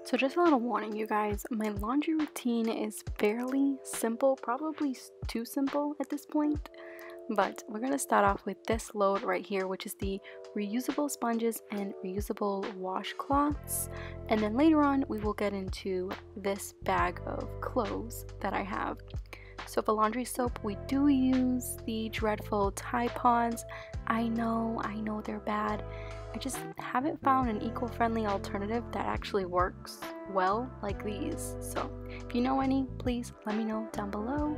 So just a little warning, you guys, my laundry routine is fairly simple, probably too simple at this point, but we're going to start off with this load right here, which is the reusable sponges and reusable washcloths, and then later on we will get into this bag of clothes that I have. So for laundry soap, we do use the dreadful Tide Pods. I know they're bad. I just haven't found an eco-friendly alternative that actually works well like these. So if you know any, please let me know down below.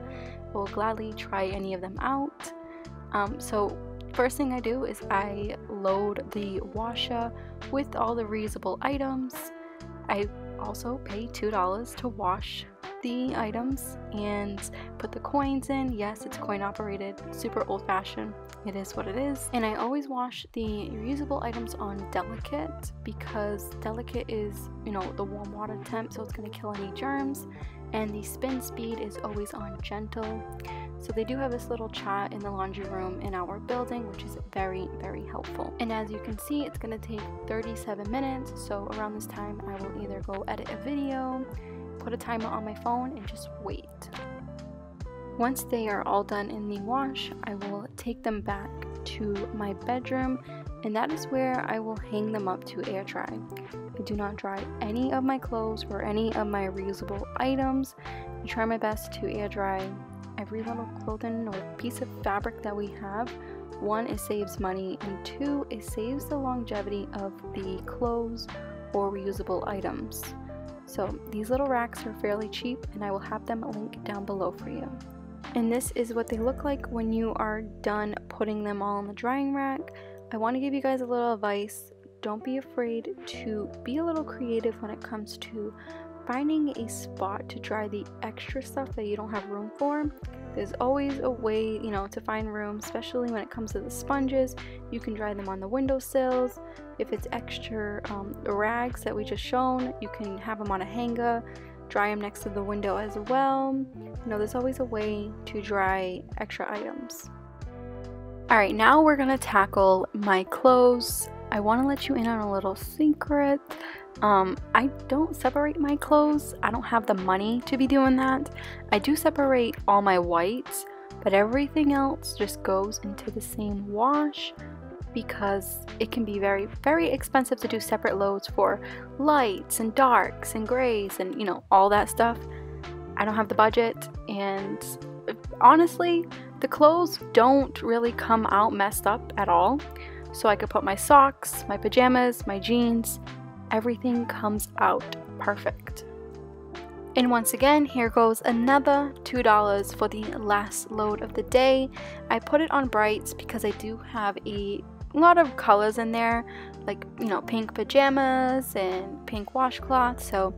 We'll gladly try any of them out. So first thing I do is I load the washer with all the reusable items. I also pay $2 to wash the items and put the coins in. Yes, it's coin operated, super old-fashioned. It is what it is. And I always wash the reusable items on delicate because delicate is, you know, the warm water temp, so it's going to kill any germs, and the spin speed is always on gentle. So they do have this little chat in the laundry room in our building, which is very, very helpful. And as you can see, it's going to take 37 minutes. So around this time, I will either go edit a video, put a timer on my phone, and just wait. Once they are all done in the wash, I will take them back to my bedroom, and that is where I will hang them up to air dry. I do not dry any of my clothes or any of my reusable items. I try my best to air dry every little clothing or piece of fabric that we have. One, it saves money, and two, it saves the longevity of the clothes or reusable items. So these little racks are fairly cheap, and I will have them linked down below for you. And this is what they look like when you are done putting them all on the drying rack. I want to give you guys a little advice. Don't be afraid to be a little creative when it comes to finding a spot to dry the extra stuff that you don't have room for. There's always a way, you know, to find room, especially when it comes to the sponges. You can dry them on the windowsills. If it's extra rags that we just shown, you can have them on a hanger, dry them next to the window as well. You know, there's always a way to dry extra items. Alright, now we're gonna tackle my clothes. I want to let you in on a little secret. I don't separate my clothes. I don't have the money to be doing that. I do separate all my whites, but everything else just goes into the same wash because it can be very, very expensive to do separate loads for lights and darks and grays and, you know, all that stuff. I don't have the budget, and honestly, the clothes don't really come out messed up at all. So I could put my socks, my pajamas, my jeans, everything comes out perfect. And once again, here goes another $2 for the last load of the day. I put it on brights because I do have a lot of colors in there, like, you know, pink pajamas and pink washcloths. So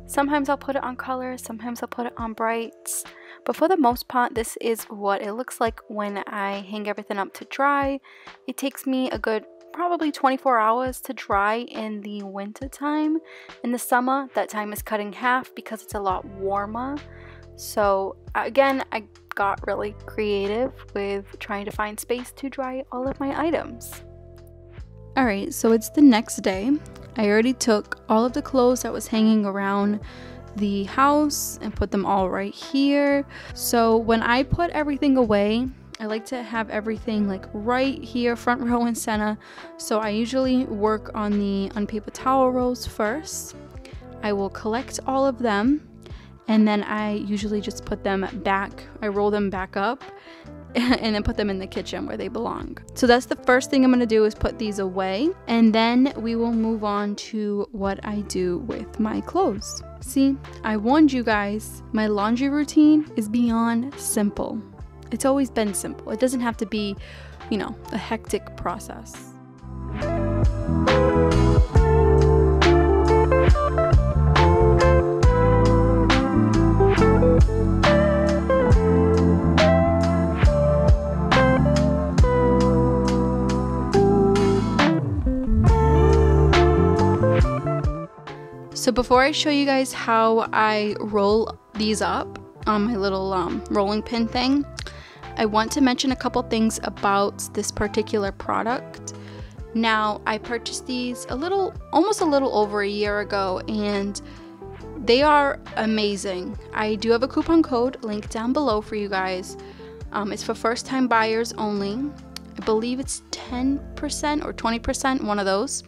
sometimes I'll put it on colors, sometimes I'll put it on brights. But for the most part, this is what it looks like when I hang everything up to dry. It takes me a good probably 24 hours to dry in the winter time. In the summer, that time is cut in half because it's a lot warmer. So again, I got really creative with trying to find space to dry all of my items. Alright, so it's the next day. I already took all of the clothes that was hanging around the house and put them all right here. So when I put everything away, I like to have everything like right here, front row and center. So I usually work on the unpaper towel rolls first. I will collect all of them, and then I usually just put them back. I roll them back up and then put them in the kitchen where they belong. So that's the first thing I'm going to do, is put these away, and then we will move on to what I do with my clothes. See, I warned you guys, my laundry routine is beyond simple. It's always been simple. It doesn't have to be, you know, a hectic process. So before I show you guys how I roll these up on my little rolling pin thing, I want to mention a couple things about this particular product. Now, I purchased these almost a little over a year ago, and they are amazing. I do have a coupon code linked down below for you guys. It's for first time buyers only. I believe it's 10% or 20%, one of those.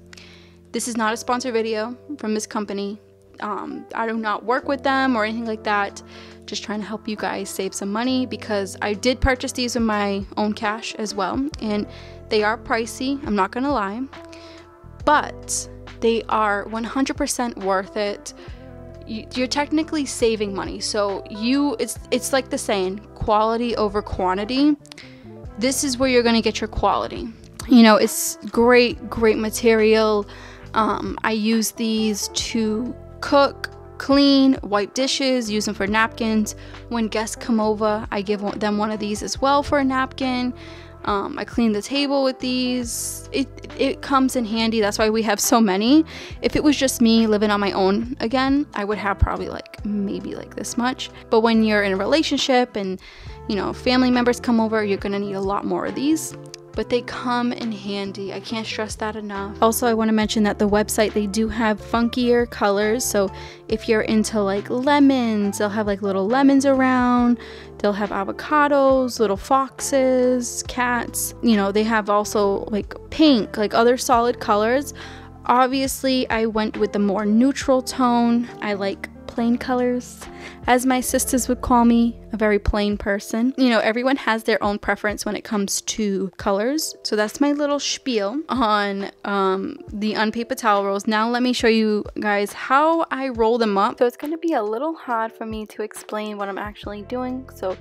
This is not a sponsored video from this company. I do not work with them or anything like that. Just trying to help you guys save some money, because I did purchase these with my own cash as well, and they are pricey, I'm not gonna lie, but they are 100% worth it. You're technically saving money, so it's like the saying, quality over quantity. This is where you're gonna get your quality. You know, it's great material. I use these to cook, clean, wipe dishes, use them for napkins. When guests come over, I give them one of these as well for a napkin. I clean the table with these. It comes in handy. That's why we have so many. If it was just me living on my own again, I would have probably maybe this much. But when you're in a relationship and, you know, family members come over, you're gonna need a lot more of these. But they come in handy. I can't stress that enough. Also, I want to mention that the website, they do have funkier colors. So if you're into lemons, they'll have little lemons around. They'll have avocados, little foxes, cats. You know, they have also pink, other solid colors. Obviously, I went with the more neutral tone. I like plain colors, as my sisters would call me, a very plain person. You know, everyone has their own preference when it comes to colors. So that's my little spiel on the unpaper towel rolls. Now let me show you guys how I roll them up. So it's going to be a little hard for me to explain what I'm actually doing, so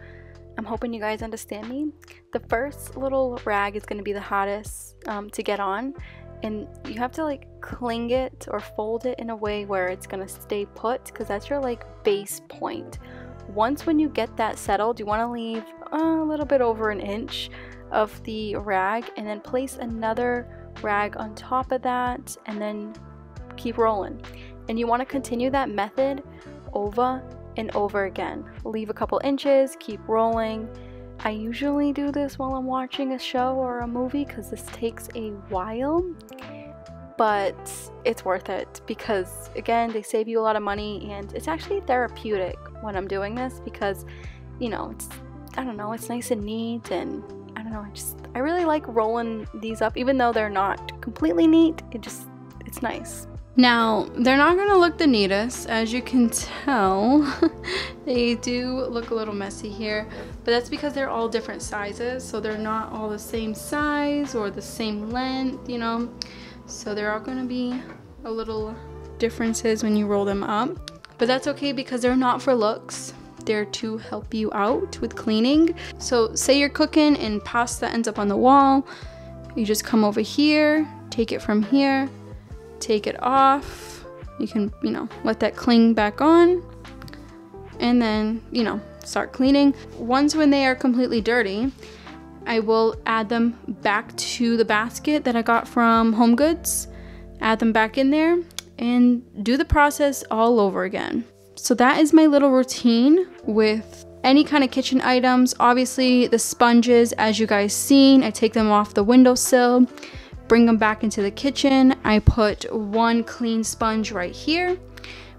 I'm hoping you guys understand me. The first little rag is going to be the hottest to get on, and you have to cling it or fold it in a way where it's gonna stay put, because that's your base point. Once when you get that settled, you want to leave a little bit over an inch of the rag, and then place another rag on top of that, and then keep rolling. And you want to continue that method over and over again. Leave a couple inches, keep rolling. I usually do this while I'm watching a show or a movie, because this takes a while, but it's worth it, because again, they save you a lot of money, and it's actually therapeutic when I'm doing this, because, you know, I don't know, it's nice and neat, and I don't know, I really like rolling these up, even though they're not completely neat. It's nice. Now, they're not gonna look the neatest, as you can tell. They do look a little messy here, but that's because they're all different sizes, so they're not all the same size or the same length, you know. So there are gonna be a little differences when you roll them up, but that's okay, because they're not for looks. They're to help you out with cleaning. So say you're cooking and pasta ends up on the wall, you just come over here, take it from here, take it off. You can, you know, let that cling back on, and then, you know, start cleaning. Once when they are completely dirty, I will add them back to the basket that I got from Home Goods, add them back in there, and do the process all over again. So that is my little routine with any kind of kitchen items. Obviously the sponges, as you guys seen, I take them off the windowsill, bring them back into the kitchen. I put one clean sponge right here,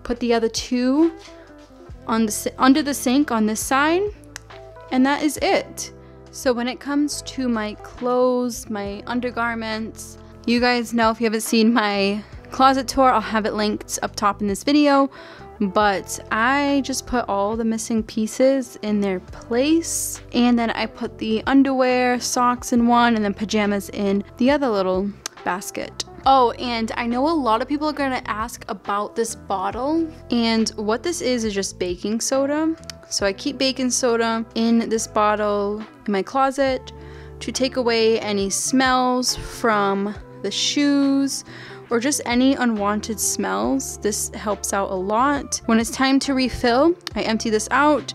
put the other two on under the sink on this side, and that is it. So when it comes to my clothes, my undergarments, you guys know, if you haven't seen my closet tour, I'll have it linked up top in this video, but I just put all the missing pieces in their place, and then I put the underwear, socks in one, and then pajamas in the other little basket. Oh, and I know a lot of people are gonna ask about this bottle, and what this is just baking soda. So I keep baking soda in this bottle in my closet to take away any smells from the shoes or just any unwanted smells. This helps out a lot. When it's time to refill, I empty this out.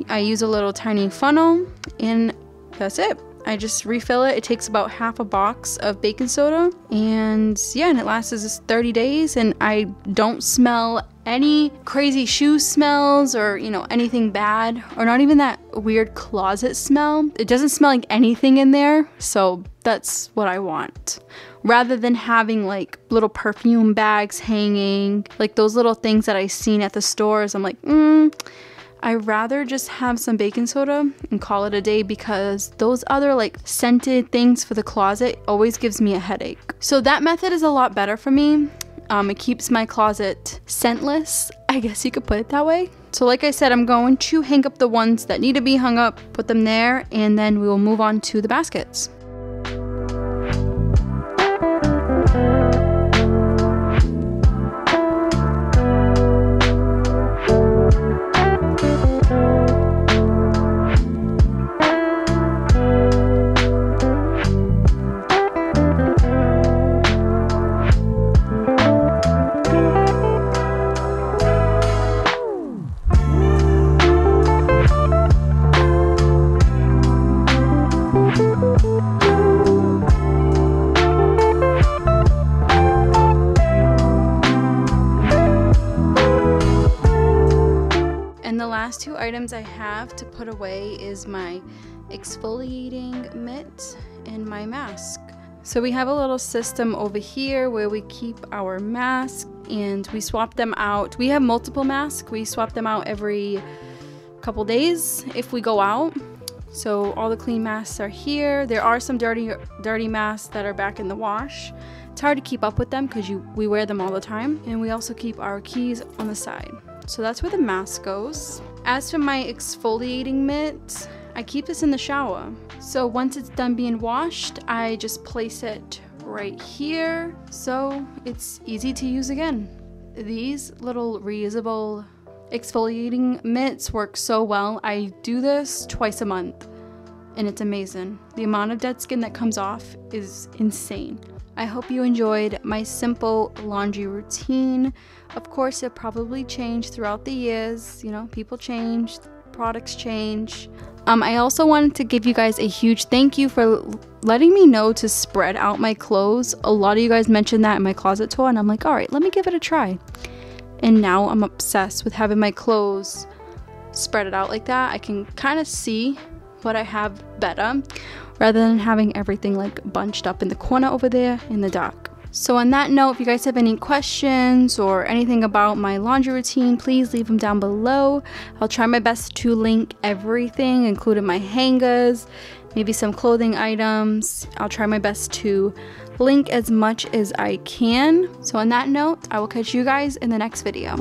I use a little tiny funnel, and that's it. I just refill it. It takes about half a box of baking soda, and yeah, and it lasts us 30 days, and I don't smell any crazy shoe smells or, you know, anything bad, or not even that weird closet smell. It doesn't smell like anything in there, so that's what I want. Rather than having like little perfume bags hanging, like those little things that I've seen at the stores, I'm like, I'd rather just have some baking soda and call it a day, because those other like scented things for the closet always gives me a headache. So that method is a lot better for me. It keeps my closet scentless, I guess you could put it that way. So like I said, I'm going to hang up the ones that need to be hung up, put them there, and then we will move on to the baskets. Two items I have to put away is my exfoliating mitt and my mask. So we have a little system over here where we keep our mask, and we swap them out. We have multiple masks. We swap them out every couple days if we go out. So all the clean masks are here. There are some dirty masks that are back in the wash. It's hard to keep up with them because we wear them all the time. And we also keep our keys on the side. So that's where the mask goes. As for my exfoliating mitt, I keep this in the shower. So once it's done being washed, I just place it right here, so it's easy to use again. These little reusable exfoliating mitts work so well. I do this twice a month, and it's amazing. The amount of dead skin that comes off is insane. I hope you enjoyed my simple laundry routine. Of course, it probably changed throughout the years. You know, people change, products change. I also wanted to give you guys a huge thank you for letting me know to spread out my clothes. A lot of you guys mentioned that in my closet tour, and I'm like, all right, let me give it a try. And now I'm obsessed with having my clothes spread it out like that. I can kind of see what I have better, rather than having everything like bunched up in the corner over there in the dark. So on that note, if you guys have any questions or anything about my laundry routine, please leave them down below. I'll try my best to link everything, including my hangers, maybe some clothing items. I'll try my best to link as much as I can. So on that note, I will catch you guys in the next video.